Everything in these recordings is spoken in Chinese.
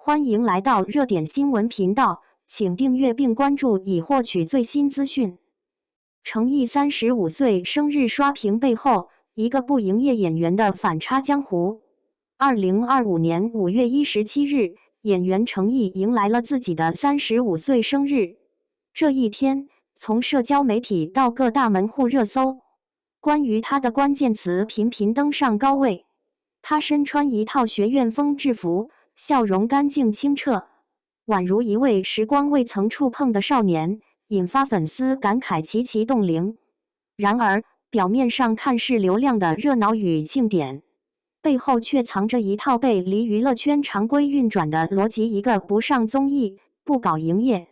欢迎来到热点新闻频道，请订阅并关注以获取最新资讯。程毅35岁生日刷屏背后，一个不营业演员的反差江湖。2025年5月17日，演员程毅迎来了自己的35岁生日。这一天，从社交媒体到各大门户热搜，关于他的关键词频频登上高位。他身穿一套学院风制服，笑容干净清澈，宛如一位时光未曾触碰的少年，引发粉丝感慨齐齐动灵。然而，表面上看似流量的热闹与庆典，背后却藏着一套背离娱乐圈常规运转的逻辑。一个不上综艺、不搞营业，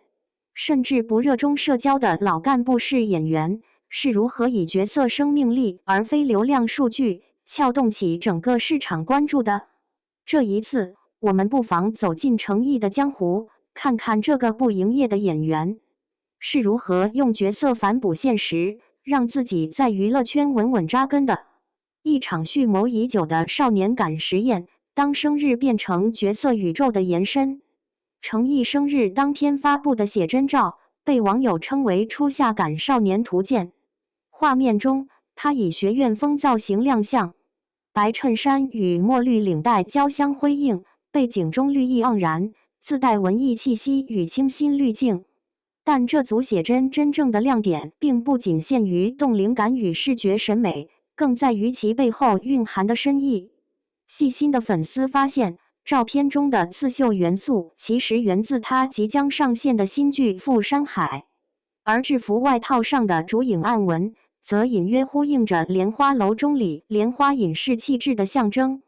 甚至不热衷社交的老干部式演员，是如何以角色生命力而非流量数据撬动起整个市场关注的？这一次，我们不妨走进程毅的江湖，看看这个不营业的演员是如何用角色反哺现实，让自己在娱乐圈稳稳扎根的。一场蓄谋已久的少年感实验，当生日变成角色宇宙的延伸。程毅生日当天发布的写真照，被网友称为初夏感少年图鉴。画面中，他以学院风造型亮相，白衬衫与墨绿领带交相辉映，背景中绿意盎然，自带文艺气息与清新滤镜。但这组写真真正的亮点，并不仅限于动灵感与视觉审美，更在于其背后蕴含的深意。细心的粉丝发现，照片中的刺绣元素其实源自他即将上线的新剧《富山海》，而制服外套上的竹影暗纹，则隐约呼应着莲花楼中里莲花隐士气质的象征。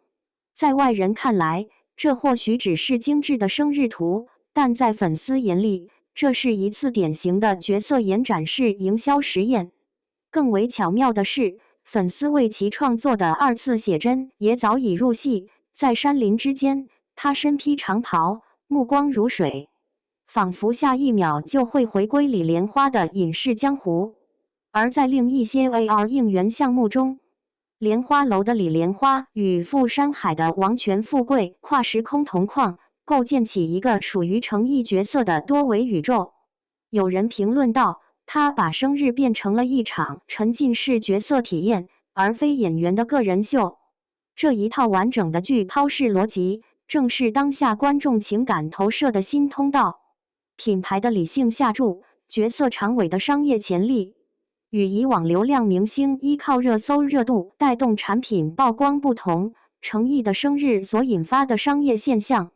在外人看来，这或许只是精致的生日图，但在粉丝眼里，这是一次典型的角色延展式营销实验。更为巧妙的是，粉丝为其创作的二次写真也早已入戏。在山林之间，他身披长袍，目光如水，仿佛下一秒就会回归李莲花的隐士江湖。而在另一些 AR 应援项目中，莲花楼的李莲花与富山海的王权富贵跨时空同框，构建起一个属于程毅角色的多维宇宙。有人评论道，他把生日变成了一场沉浸式角色体验，而非演员的个人秀。这一套完整的剧抛式逻辑，正是当下观众情感投射的新通道。品牌的理性下注，角色长尾的商业潜力，与以往流量明星依靠热搜热度带动产品曝光不同，程毅的生日所引发的商业现象，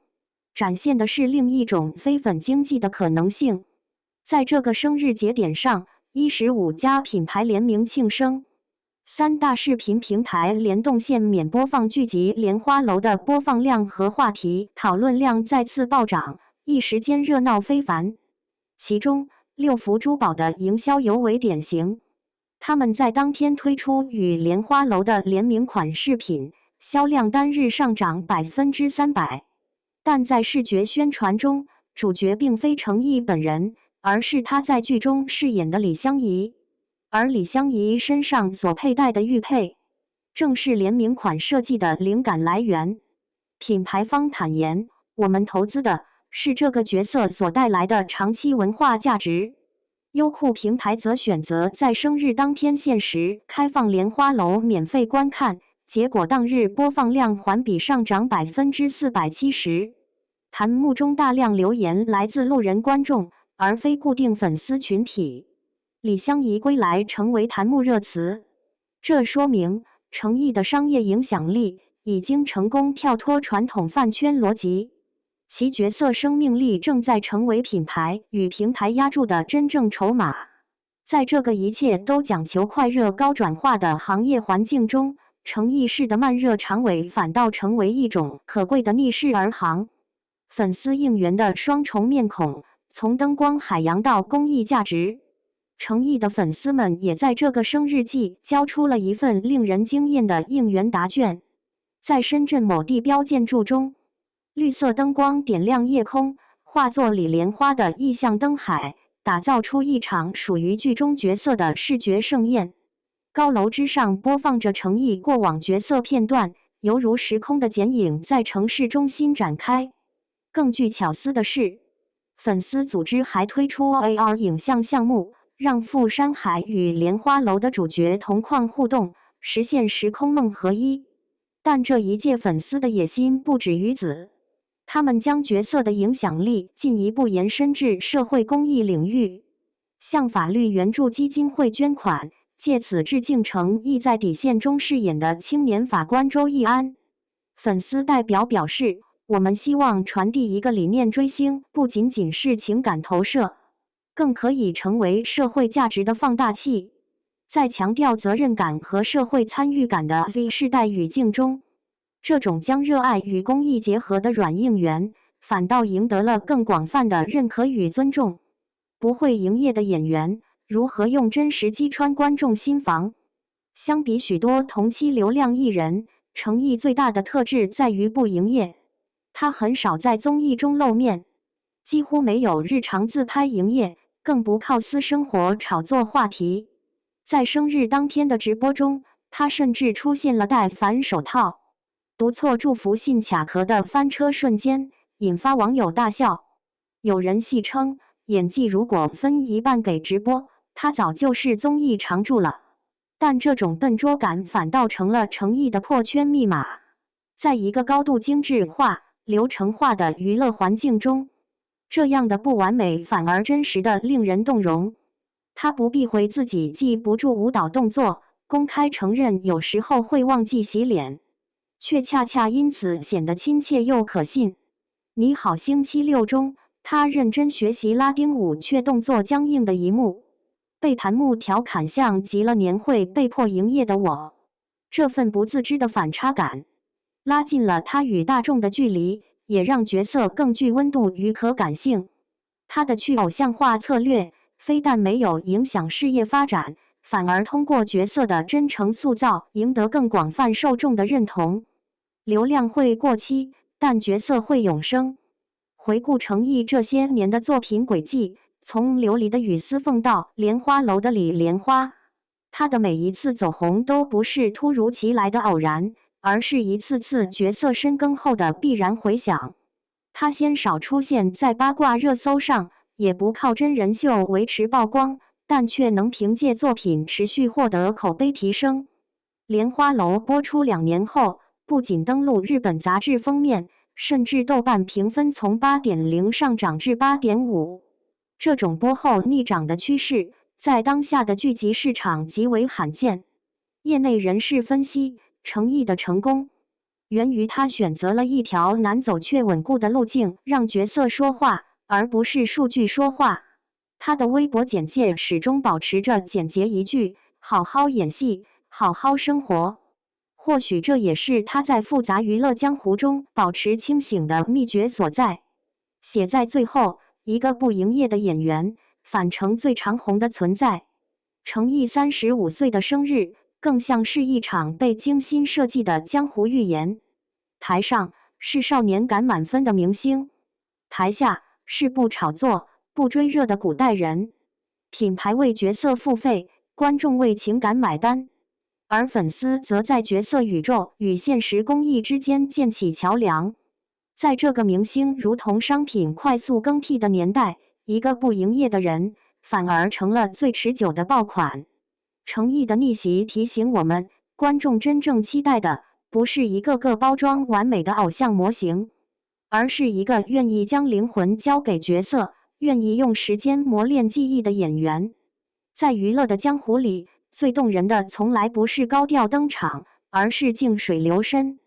展现的是另一种非粉经济的可能性。在这个生日节点上，15家品牌联名庆生，3大视频平台联动限免播放剧集《莲花楼》的播放量和话题讨论量再次暴涨，一时间热闹非凡。其中，六福珠宝的营销尤为典型，他们在当天推出与莲花楼的联名款饰品，销量单日上涨300%。但在视觉宣传中，主角并非程毅本人，而是他在剧中饰演的李香怡。而李香怡身上所佩戴的玉佩，正是联名款设计的灵感来源。品牌方坦言，我们投资的是这个角色所带来的长期文化价值。优酷平台则选择在生日当天限时开放莲花楼免费观看，结果当日播放量环比上涨470%。弹幕中大量留言来自路人观众，而非固定粉丝群体。李香怡归来成为弹幕热词，这说明程毅的商业影响力已经成功跳脱传统饭圈逻辑，其角色生命力正在成为品牌与平台压住的真正筹码。在这个一切都讲求快热高转化的行业环境中，程毅式的慢热长尾反倒成为一种可贵的逆势而行。粉丝应援的双重面孔，从灯光海洋到公益价值，程毅的粉丝们也在这个生日季交出了一份令人惊艳的应援答卷。在深圳某地标建筑中，绿色灯光点亮夜空，化作李莲花的意象灯海，打造出一场属于剧中角色的视觉盛宴。高楼之上播放着程毅过往角色片段，犹如时空的剪影在城市中心展开。更具巧思的是，粉丝组织还推出 AR 影像项目，让富山海与莲花楼的主角同框互动，实现时空梦合一。但这一届粉丝的野心不止于此，他们将角色的影响力进一步延伸至社会公益领域，向法律援助基金会捐款，借此致敬诚意在底线中饰演的青年法官周易安。粉丝代表表示，我们希望传递一个理念，追星不仅仅是情感投射，更可以成为社会价值的放大器。在强调责任感和社会参与感的 Z 世代语境中，这种将热爱与公益结合的软应援，反倒赢得了更广泛的认可与尊重。不会营业的演员如何用真实击穿观众心房？相比许多同期流量艺人，诚意最大的特质在于不营业。他很少在综艺中露面，几乎没有日常自拍营业，更不靠私生活炒作话题。在生日当天的直播中，他甚至出现了戴反手套、读错祝福信卡壳的翻车瞬间，引发网友大笑。有人戏称，演技如果分一半给直播，他早就是综艺常驻了。但这种笨拙感反倒成了诚意的破圈密码。在一个高度精致化、流程化的娱乐环境中，这样的不完美反而真实的令人动容。他不避讳自己记不住舞蹈动作，公开承认有时候会忘记洗脸，却恰恰因此显得亲切又可信。你好星期六中，他认真学习拉丁舞却动作僵硬的一幕，被弹幕调侃像极了年会被迫营业的我。这份不自知的反差感，拉近了他与大众的距离，也让角色更具温度与可感性。他的去偶像化策略非但没有影响事业发展，反而通过角色的真诚塑造，赢得更广泛受众的认同。流量会过期，但角色会永生。回顾诚意这些年的作品轨迹，从琉璃的雨丝凤到莲花楼的李莲花，他的每一次走红都不是突如其来的偶然，而是一次次角色深耕后的必然回响。他鲜少出现在八卦热搜上，也不靠真人秀维持曝光，但却能凭借作品持续获得口碑提升。莲花楼播出2年后，不仅登陆日本杂志封面，甚至豆瓣评分从 8.0 上涨至 8.5。这种播后逆涨的趋势，在当下的剧集市场极为罕见。业内人士分析，诚意的成功源于他选择了一条难走却稳固的路径，让角色说话，而不是数据说话。他的微博简介始终保持着简洁一句：好好演戏，好好生活。或许这也是他在复杂娱乐江湖中保持清醒的秘诀所在。写在最后，一个不营业的演员，反成最长红的存在。诚意35岁的生日，更像是一场被精心设计的江湖预言。台上是少年感满分的明星，台下是不炒作、不追热的古代人。品牌为角色付费，观众为情感买单，而粉丝则在角色宇宙与现实公益之间建起桥梁。在这个明星如同商品快速更替的年代，一个不营业的人反而成了最持久的爆款。诚意的逆袭提醒我们，观众真正期待的不是一个个包装完美的偶像模型，而是一个愿意将灵魂交给角色，愿意用时间磨练技艺的演员。在娱乐的江湖里，最动人的从来不是高调登场，而是静水流深。